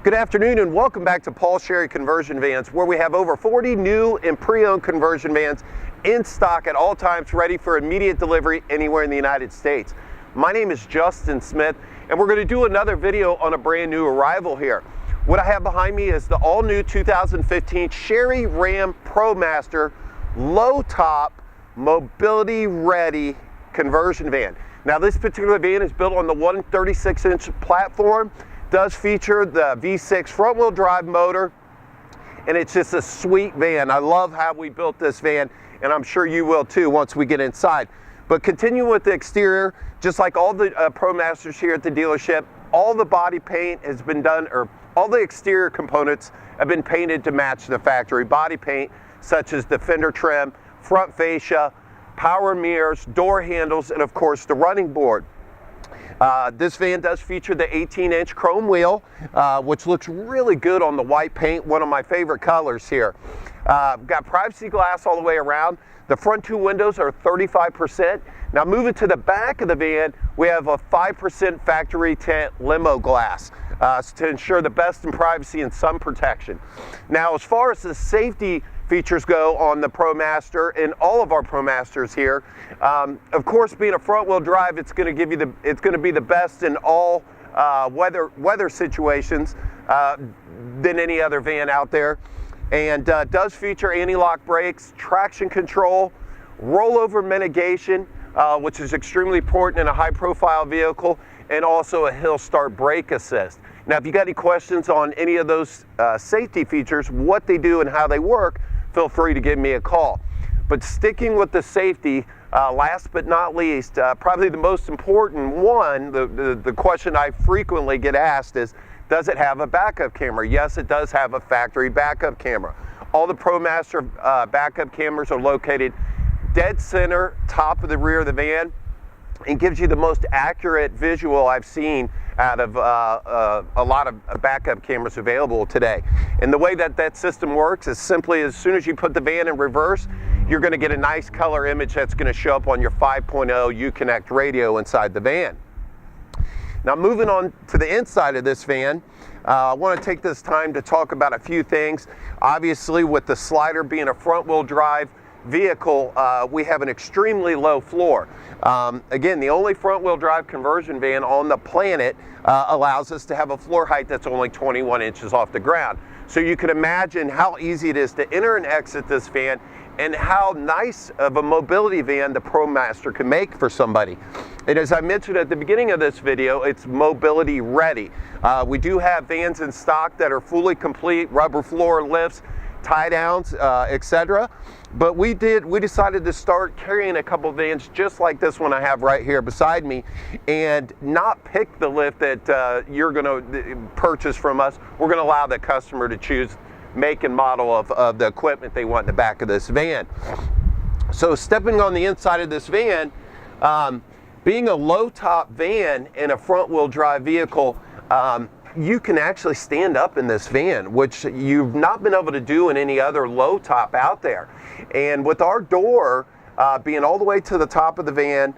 Good afternoon and welcome back to Paul Sherry Conversion Vans, where we have over 40 new and pre-owned conversion vans in stock at all times, ready for immediate delivery anywhere in the United States. My name is Justin Smith, and we're going to do another video on a brand new arrival here. What I have behind me is the all-new 2015 Sherry Ram ProMaster low-top, mobility-ready conversion van. Now, this particular van is built on the 136-inch platform. Does feature the V6 front-wheel drive motor, and it's just a sweet van. I love how we built this van, and I'm sure you will too once we get inside. But continuing with the exterior, just like all the ProMasters here at the dealership, all the body paint has been done, or all the exterior components have been painted to match the factory body paint, such as the fender trim, front fascia, power mirrors, door handles, and of course the running board. This van does feature the 18-inch chrome wheel, which looks really good on the white paint, one of my favorite colors here. Got privacy glass all the way around. The front two windows are 35%. Now moving to the back of the van, we have a 5% factory tint limo glass to ensure the best in privacy and sun protection. Now, as far as the safety features go on the ProMaster and all of our ProMasters here, of course, being a front-wheel drive, it's going to be the best in all weather situations than any other van out there, and does feature anti-lock brakes, traction control, rollover mitigation, which is extremely important in a high-profile vehicle, and also a hill start brake assist. Now, if you got any questions on any of those safety features, what they do and how they work, feel free to give me a call. But sticking with the safety, last but not least, probably the most important one, the question I frequently get asked is, does it have a backup camera? Yes, it does have a factory backup camera. All the ProMaster backup cameras are located dead center, top of the rear of the van, and gives you the most accurate visual I've seen out of a lot of backup cameras available today. And the way that system works is simply, as soon as you put the van in reverse, you're going to get a nice color image that's going to show up on your 5.0 Uconnect radio inside the van. Now, moving on to the inside of this van, I want to take this time to talk about a few things. Obviously, with the slider being a front-wheel drive vehicle, we have an extremely low floor. Again, the only front-wheel drive conversion van on the planet allows us to have a floor height that's only 21 inches off the ground. So you can imagine how easy it is to enter and exit this van, and how nice of a mobility van the ProMaster can make for somebody. And as I mentioned at the beginning of this video, it's mobility ready. We do have vans in stock that are fully complete, rubber floor lifts, tie downs, etc. But we decided to start carrying a couple vans just like this one I have right here beside me, and not pick the lift that you're going to purchase from us. We're going to allow the customer to choose make and model of the equipment they want in the back of this van. So stepping on the inside of this van, being a low top van in a front wheel drive vehicle, you can actually stand up in this van, which you've not been able to do in any other low top out there. And with our door being all the way to the top of the van,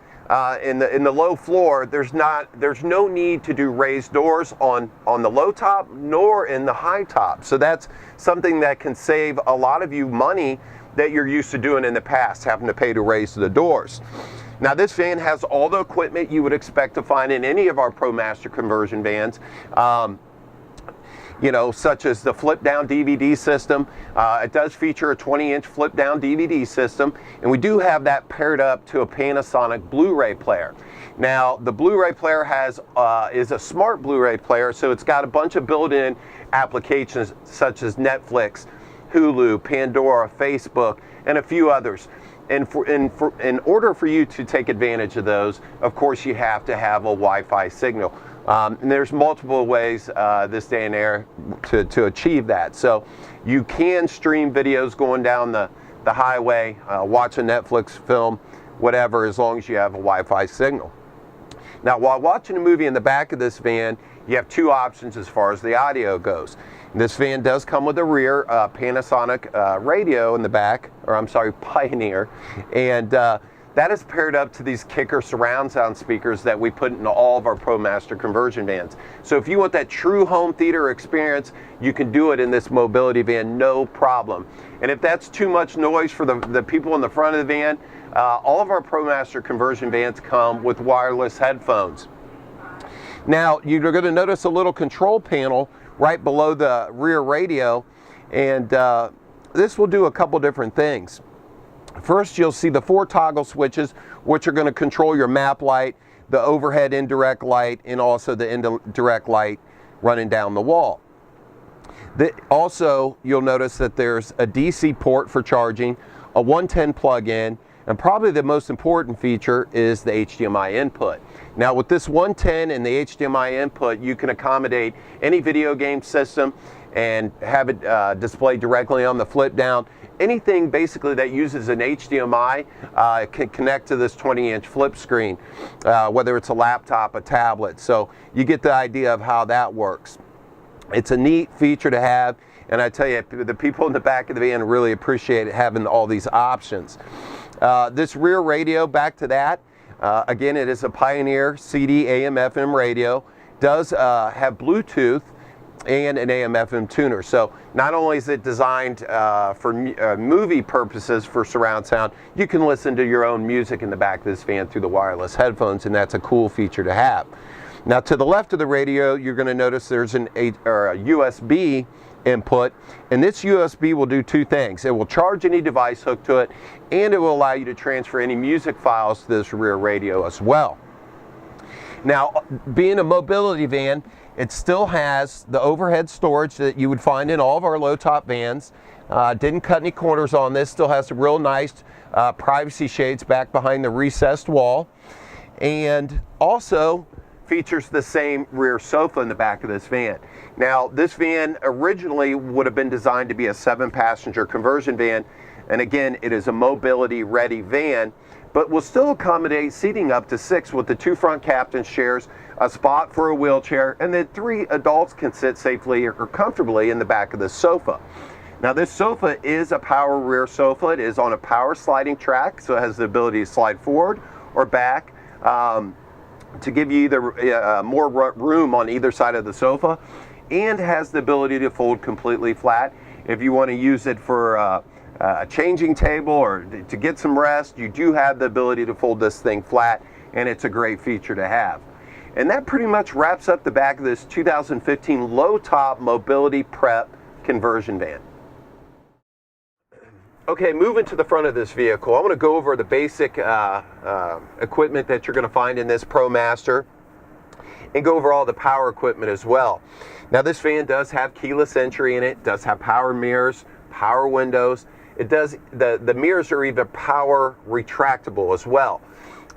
in the low floor, there's no need to do raised doors on the low top nor in the high top. So that's something that can save a lot of you money that you're used to doing in the past, having to pay to raise the doors. Now, this van has all the equipment you would expect to find in any of our ProMaster conversion vans. You know, such as the flip-down DVD system. It does feature a 20-inch flip-down DVD system, and we do have that paired up to a Panasonic Blu-ray player. Now, the Blu-ray player is a smart Blu-ray player, so it's got a bunch of built-in applications such as Netflix, Hulu, Pandora, Facebook, and a few others. And in order for you to take advantage of those, of course, you have to have a Wi-Fi signal. And there's multiple ways this day and age to achieve that. So you can stream videos going down the highway, watch a Netflix film, whatever, as long as you have a Wi-Fi signal. Now, while watching a movie in the back of this van, you have two options as far as the audio goes. This van does come with a rear Panasonic radio in the back, or I'm sorry, Pioneer, and that is paired up to these kicker surround sound speakers that we put in all of our ProMaster conversion vans. So if you want that true home theater experience, you can do it in this mobility van, no problem. And if that's too much noise for the people in the front of the van, all of our ProMaster conversion vans come with wireless headphones. Now, you're going to notice a little control panel right below the rear radio, and this will do a couple different things. First, you'll see the 4 toggle switches, which are going to control your map light, the overhead indirect light, and also the indirect light running down the wall. Also, you'll notice that there's a DC port for charging, a 110 plug-in, and probably the most important feature is the HDMI input. Now with this 110 and the HDMI input, you can accommodate any video game system and have it displayed directly on the flip down. Anything basically that uses an HDMI can connect to this 20-inch flip screen, whether it's a laptop, a tablet. So you get the idea of how that works. It's a neat feature to have, and I tell you, the people in the back of the van really appreciate having all these options. This rear radio, back to that, again, it is a Pioneer CD AM/FM radio. Does have Bluetooth and an AM/FM tuner. So not only is it designed for movie purposes for surround sound, you can listen to your own music in the back of this van through the wireless headphones, and that's a cool feature to have. Now to the left of the radio, you're going to notice there's a USB input, and this USB will do 2 things. It will charge any device hooked to it, and it will allow you to transfer any music files to this rear radio as well. Now, being a mobility van, it still has the overhead storage that you would find in all of our low-top vans. Didn't cut any corners on this. Still has some real nice privacy shades back behind the recessed wall, and also features the same rear sofa in the back of this van. Now, this van originally would have been designed to be a 7-passenger conversion van, and again, it is a mobility-ready van, but will still accommodate seating up to 6 with the 2 front captain's chairs, a spot for a wheelchair, and then 3 adults can sit safely or comfortably in the back of the sofa. Now, this sofa is a power rear sofa. It is on a power sliding track, so it has the ability to slide forward or back to give you either more room on either side of the sofa, and has the ability to fold completely flat. If you want to use it for a changing table or to get some rest, you do have the ability to fold this thing flat, and it's a great feature to have. And that pretty much wraps up the back of this 2015 low-top mobility prep conversion van. Okay, moving to the front of this vehicle, I want to go over the basic equipment that you're going to find in this ProMaster, and go over all the power equipment as well. Now, this van does have keyless entry in it, does have power mirrors, power windows. It does, the mirrors are even power retractable as well.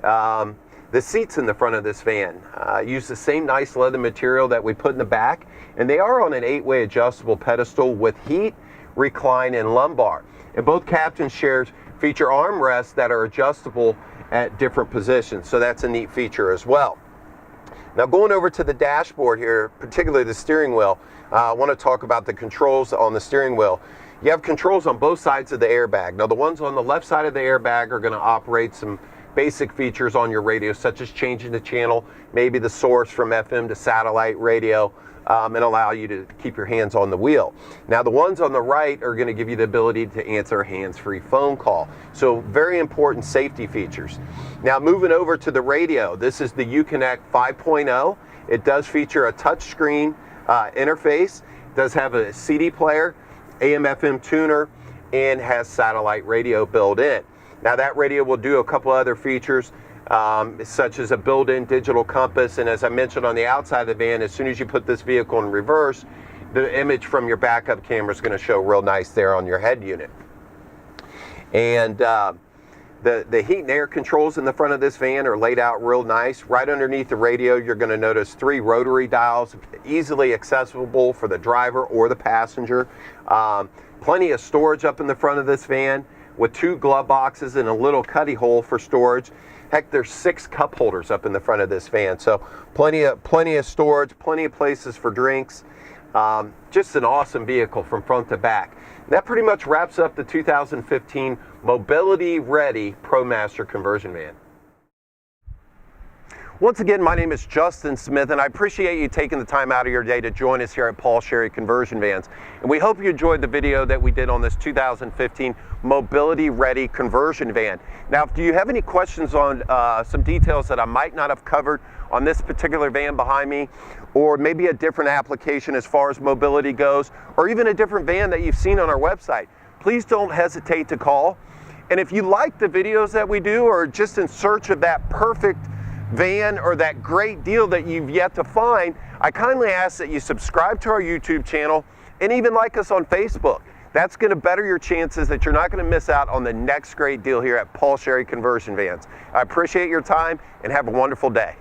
The seats in the front of this van use the same nice leather material that we put in the back, and they are on an 8-way adjustable pedestal with heat, recline, and lumbar. And both captain's chairs feature armrests that are adjustable at different positions, so that's a neat feature as well. Now, going over to the dashboard here, particularly the steering wheel, I want to talk about the controls on the steering wheel. You have controls on both sides of the airbag. Now, the ones on the left side of the airbag are going to operate some basic features on your radio, such as changing the channel, maybe the source from FM to satellite radio, and allow you to keep your hands on the wheel. Now, the ones on the right are going to give you the ability to answer a hands-free phone call. So very important safety features. Now, moving over to the radio, this is the Uconnect 5.0. It does feature a touchscreen interface, does have a CD player, AM/FM tuner, and has satellite radio built in. Now, that radio will do a couple other features, such as a built-in digital compass, and as I mentioned on the outside of the van, as soon as you put this vehicle in reverse, the image from your backup camera is going to show real nice there on your head unit. And the heat and air controls in the front of this van are laid out real nice. Right underneath the radio, you're going to notice 3 rotary dials, easily accessible for the driver or the passenger. Plenty of storage up in the front of this van, with 2 glove boxes and a little cuddy hole for storage. Heck, there's 6 cup holders up in the front of this van, so plenty of storage, plenty of places for drinks. Just an awesome vehicle from front to back. That pretty much wraps up the 2015 mobility ready ProMaster conversion van. Once again, my name is Justin Smith, and I appreciate you taking the time out of your day to join us here at Paul Sherry Conversion Vans. And we hope you enjoyed the video that we did on this 2015 mobility ready conversion van. Now, if you have any questions on some details that I might not have covered on this particular van behind me, or maybe a different application as far as mobility goes, or even a different van that you've seen on our website, please don't hesitate to call. And if you like the videos that we do, or just in search of that perfect van or that great deal that you've yet to find, I kindly ask that you subscribe to our YouTube channel and even like us on Facebook. That's going to better your chances that you're not going to miss out on the next great deal here at Paul Sherry Conversion Vans. I appreciate your time and have a wonderful day.